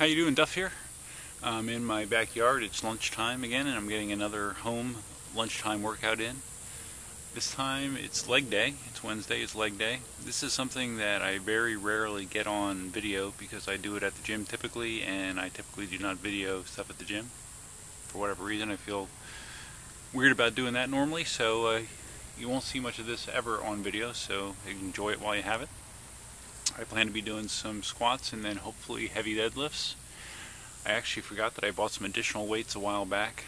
how you doing? Duff here. I'm in my backyard. It's lunchtime again, and I'm getting another home lunchtime workout in. This time it's leg day. It's Wednesday, it's leg day. This is something that I very rarely get on video because I do it at the gym typically, and I typically do not video stuff at the gym. For whatever reason, I feel weird about doing that normally, so you won't see much of this ever on video, so enjoy it while you have it. I plan to be doing some squats and then hopefully heavy deadlifts. I actually forgot that I bought some additional weights a while back,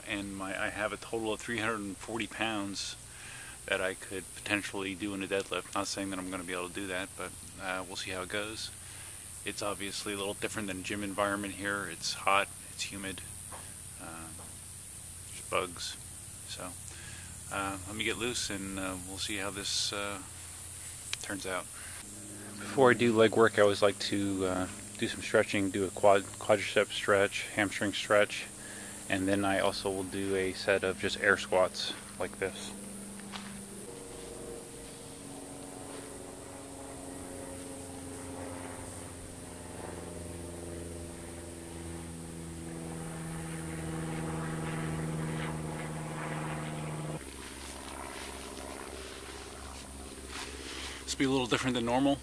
and I have a total of 340 pounds that I could potentially do in a deadlift. Not saying that I'm going to be able to do that, but we'll see how it goes. It's obviously a little different than gym environment here. It's hot, it's humid, there's bugs. So let me get loose and we'll see how this turns out. Before I do leg work, I always like to do some stretching, do a quadricep stretch, hamstring stretch, and then I also will do a set of just air squats like this. This will be a little different than normal.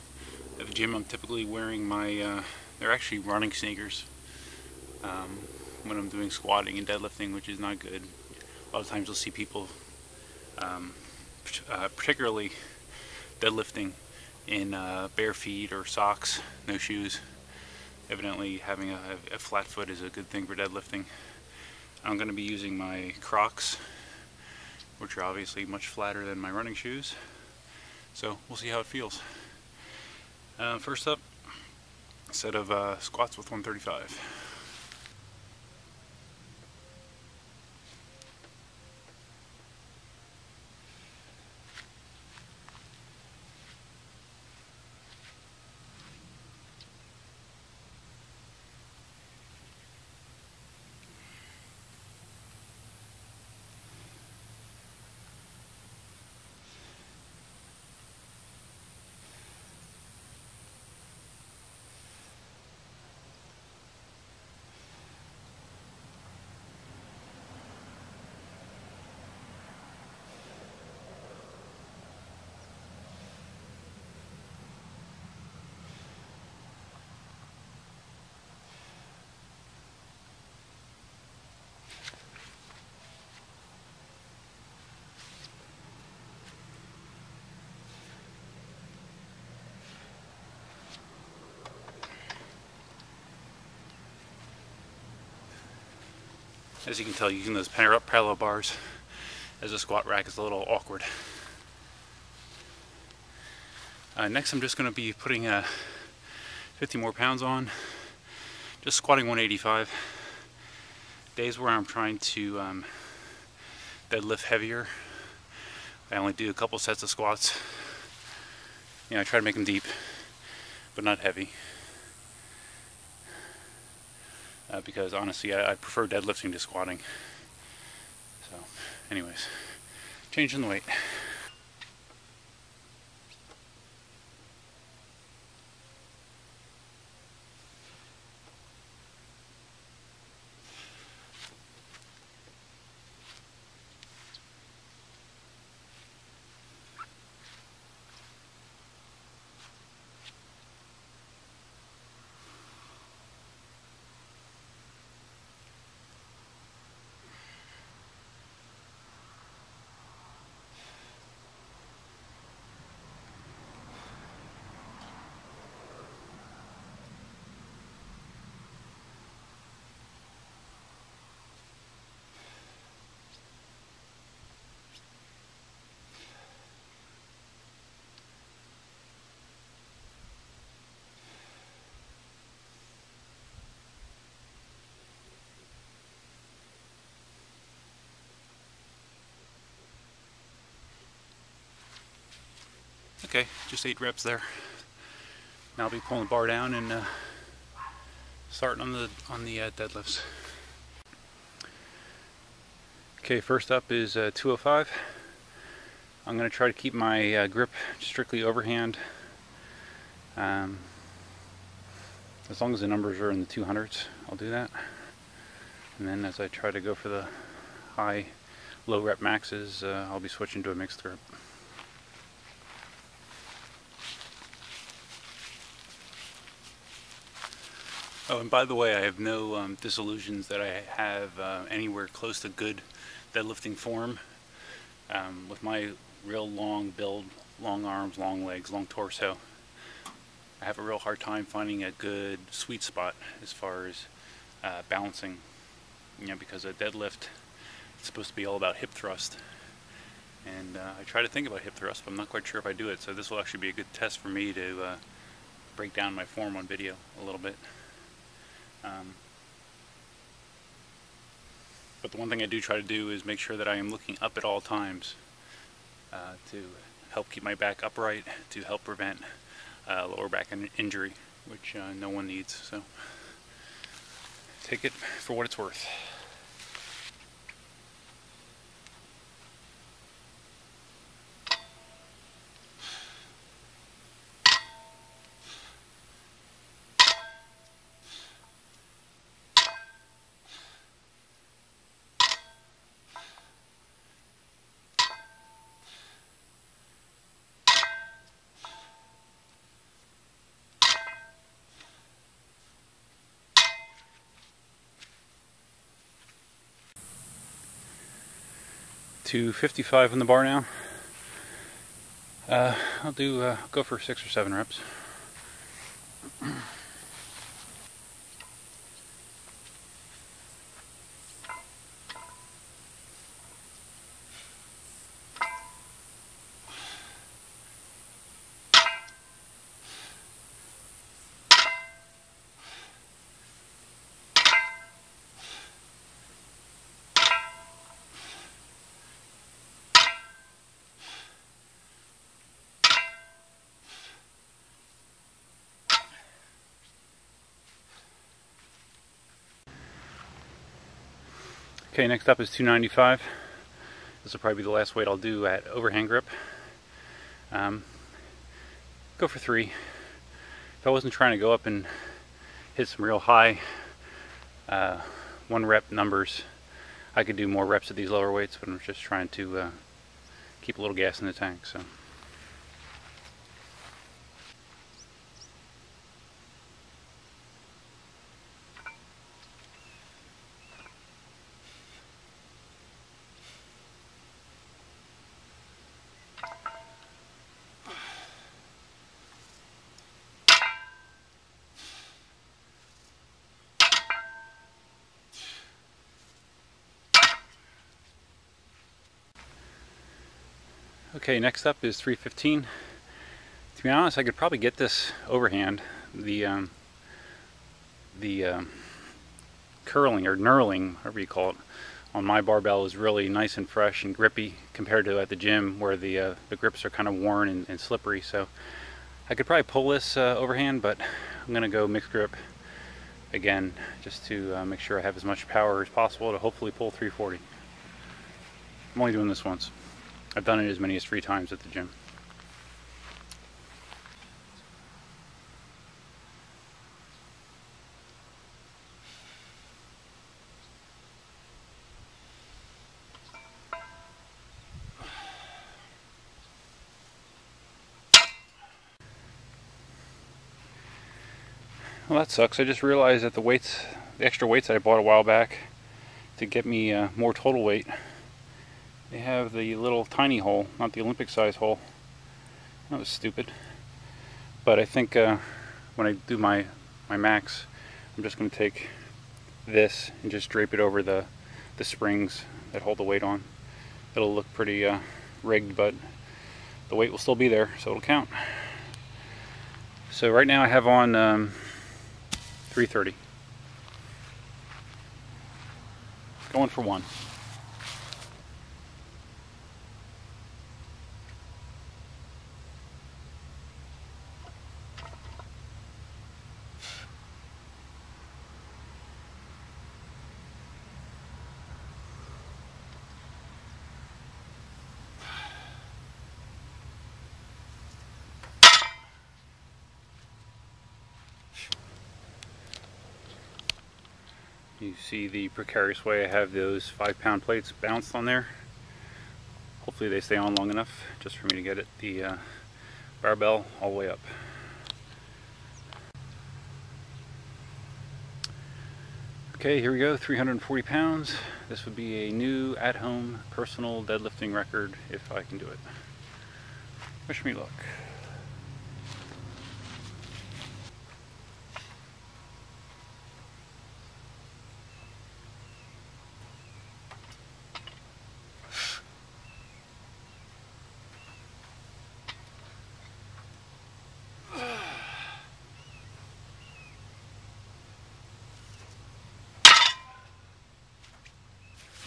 At the gym I'm typically wearing my, they're actually running sneakers when I'm doing squatting and deadlifting, which is not good. A lot of times you'll see people, particularly deadlifting in bare feet or socks, no shoes. Evidently having a flat foot is a good thing for deadlifting. I'm going to be using my Crocs, which are obviously much flatter than my running shoes. So we'll see how it feels. First up, a set of squats with 135. As you can tell, using those parallel bars as a squat rack is a little awkward. Next I'm just going to be putting 50 more pounds on, just squatting 185. Days where I'm trying to deadlift heavier, I only do a couple sets of squats. I try to make them deep, but not heavy. Because honestly, I prefer deadlifting to squatting. So, anyways, changing the weight. Okay, just 8 reps there. Now I'll be pulling the bar down and starting on the deadlifts. Okay, first up is 205. I'm going to try to keep my grip strictly overhand. As long as the numbers are in the 200s, I'll do that. And then as I try to go for the high, low rep maxes, I'll be switching to a mixed grip. Oh, and by the way, I have no disillusions that I have anywhere close to good deadlifting form. With my real long build, long arms, long legs, long torso, I have a real hard time finding a good sweet spot as far as balancing. You know, because a deadlift, it's supposed to be all about hip thrust. And I try to think about hip thrust, but I'm not quite sure if I do it. So this will actually be a good test for me to break down my form on video a little bit. But the one thing I do try to do is make sure that I am looking up at all times to help keep my back upright, to help prevent lower back injury, which no one needs. So take it for what it's worth. To 55 on the bar now. I'll go for 6 or 7 reps. Okay, next up is 295. This will probably be the last weight I'll do at overhand grip. Go for 3. If I wasn't trying to go up and hit some real high 1 rep numbers, I could do more reps at these lower weights, but I'm just trying to keep a little gas in the tank. So. Okay, next up is 315. To be honest, I could probably get this overhand. The curling or knurling, however you call it, on my barbell is really nice and fresh and grippy compared to at the gym where the grips are kind of worn and slippery. So I could probably pull this overhand, but I'm going to go mixed grip again just to make sure I have as much power as possible to hopefully pull 340. I'm only doing this once. I've done it as many as 3 times at the gym. Well, that sucks. I just realized that the extra weights that I bought a while back to get me more total weight, they have the little tiny hole, not the Olympic size hole. That was stupid. But I think when I do my max, I'm just going to take this and just drape it over the springs that hold the weight on. It'll look pretty rigged, but the weight will still be there, so it'll count. So right now I have on 330. Going for 1. You see the precarious way I have those 5-pound plates bounced on there. Hopefully they stay on long enough just for me to get it the barbell all the way up. Okay, here we go, 340 pounds. This would be a new at-home personal deadlifting record if I can do it. Wish me luck.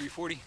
$340.